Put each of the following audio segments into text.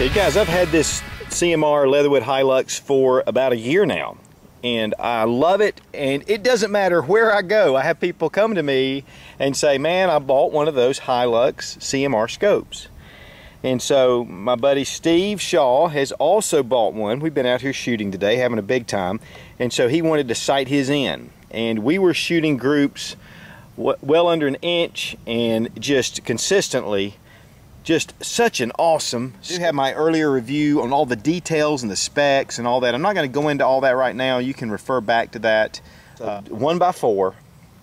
You guys, I've had this CMR Leatherwood Hi-Lux for about a year now, and I love it. And it doesn't matter where I go. I have people come to me and say, man, I bought one of those Hi-Lux CMR scopes. And so my buddy Steve Shaw has also bought one. We've been out here shooting today, having a big time, and so he wanted to sight his in. And we were shooting groups well under an inch and just consistently. Just such an awesome. I do have my earlier review on all the details and the specs and all that. I'm not going to go into all that right now. You can refer back to that. 1x4.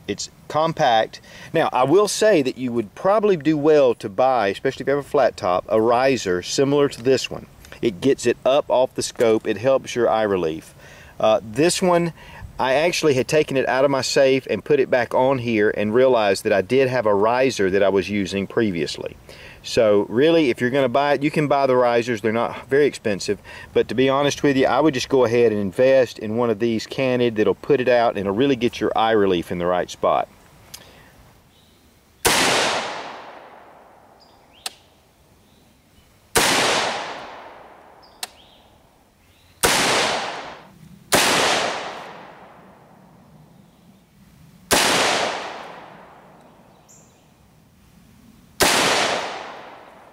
It's compact. Now, I will say that you would probably do well to buy, especially if you have a flat top, a riser similar to this one. It gets it up off the scope. It helps your eye relief. This one, I actually had taken it out of my safe and put it back on here and realized that I did have a riser that I was using previously. So really, if you're going to buy it, you can buy the risers. They're not very expensive, but to be honest with you, I would just go ahead and invest in one of these canted that'll put it out and it'll really get your eye relief in the right spot.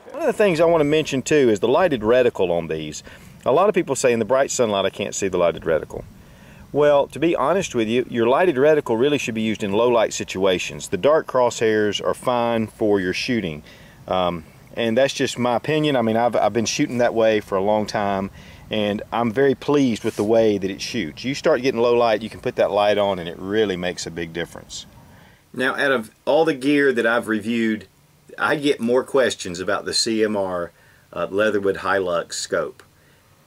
One of the things I want to mention too is the lighted reticle on these. A lot of people say in the bright sunlight I can't see the lighted reticle. Well, to be honest with you, your lighted reticle really should be used in low light situations. The dark crosshairs are fine for your shooting, and that's just my opinion. I mean, I've been shooting that way for a long time, and I'm very pleased with the way that it shoots. You start getting low light, you can put that light on and it really makes a big difference. Now, out of all the gear that I've reviewed, I get more questions about the CMR Leatherwood Hi-Lux scope.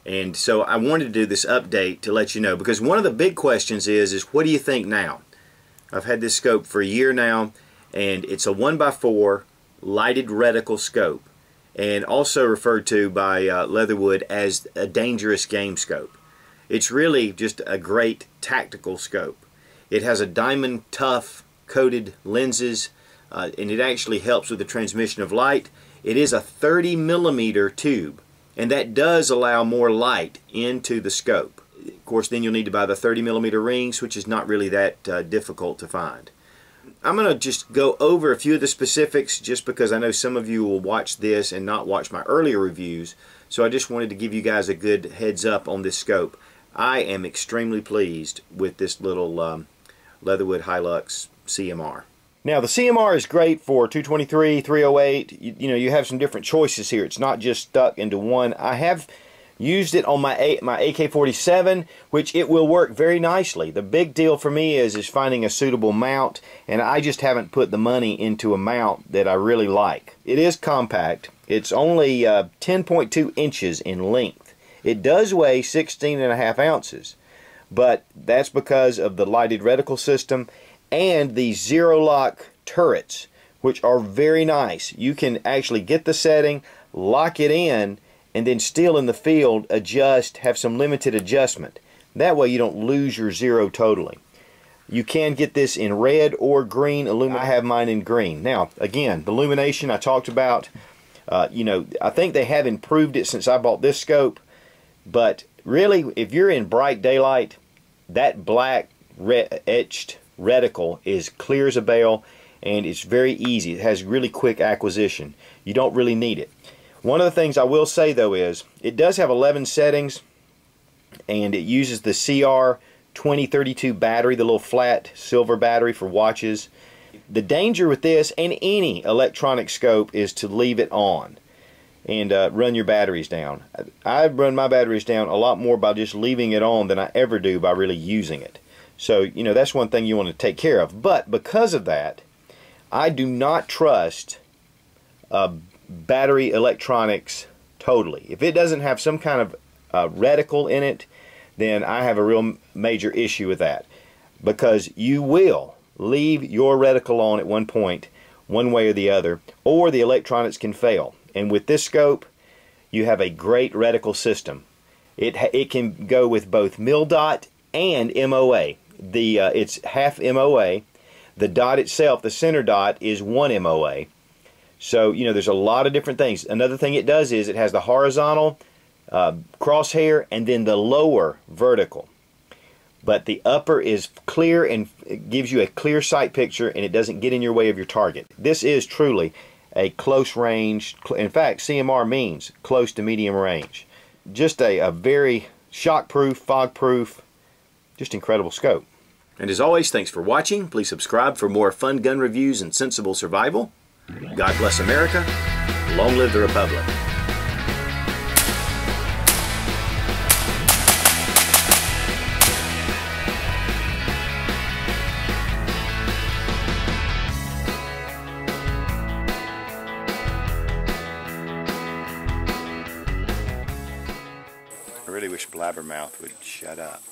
And so I wanted to do this update to let you know, because one of the big questions is what do you think now? I've had this scope for a year now, and it's a 1x4 lighted reticle scope, and also referred to by Leatherwood as a dangerous game scope. It's really just a great tactical scope. It has a diamond tough coated lenses, and it actually helps with the transmission of light. It is a 30mm tube, and that does allow more light into the scope. Of course, then you'll need to buy the 30mm rings, which is not really that difficult to find. I'm going to just go over a few of the specifics just because I know some of you will watch this and not watch my earlier reviews, so I just wanted to give you guys a good heads up on this scope. I am extremely pleased with this little Leatherwood Hi-Lux CMR. Now, the CMR is great for 223, 308. You know, you have some different choices here. It's not just stuck into one. I have used it on my AK-47, which it will work very nicely. The big deal for me is finding a suitable mount, and I just haven't put the money into a mount that I really like. It is compact. It's only 10.2 inches in length. It does weigh 16.5 ounces, but that's because of the lighted reticle system and the zero lock turrets, which are very nice. You can actually get the setting, lock it in, and then still in the field adjust, have some limited adjustment. That way you don't lose your zero totally. You can get this in red or green illumination. I have mine in green. Now, again, the illumination I talked about, you know, I think they have improved it since I bought this scope, but really, if you're in bright daylight, that black etched reticle is clear as a bell, and it's very easy. It has really quick acquisition. You don't really need it. One of the things I will say though is it does have 11 settings, and it uses the CR2032 battery, the little flat silver battery for watches. The danger with this and any electronic scope is to leave it on and run your batteries down. I run my batteries down a lot more by just leaving it on than I ever do by really using it. So, you know, that's one thing you want to take care of. But because of that, I do not trust battery electronics totally. If it doesn't have some kind of reticle in it, then I have a real major issue with that. Because you will leave your reticle on at one point, one way or the other, or the electronics can fail. And with this scope, you have a great reticle system. It can go with both mil dot and MOA. It's half MOA. The dot itself, the center dot, is 1 MOA. So, you know, there's a lot of different things. Another thing it does is it has the horizontal crosshair and then the lower vertical. But the upper is clear and it gives you a clear sight picture, and it doesn't get in your way of your target. This is truly a close range. In fact, CMR means close to medium range. Just a very shock-proof, fog-proof, just incredible scope. And as always, thanks for watching. Please subscribe for more fun gun reviews and sensible survival. God bless America. Long live the Republic. I really wish Blabbermouth would shut up.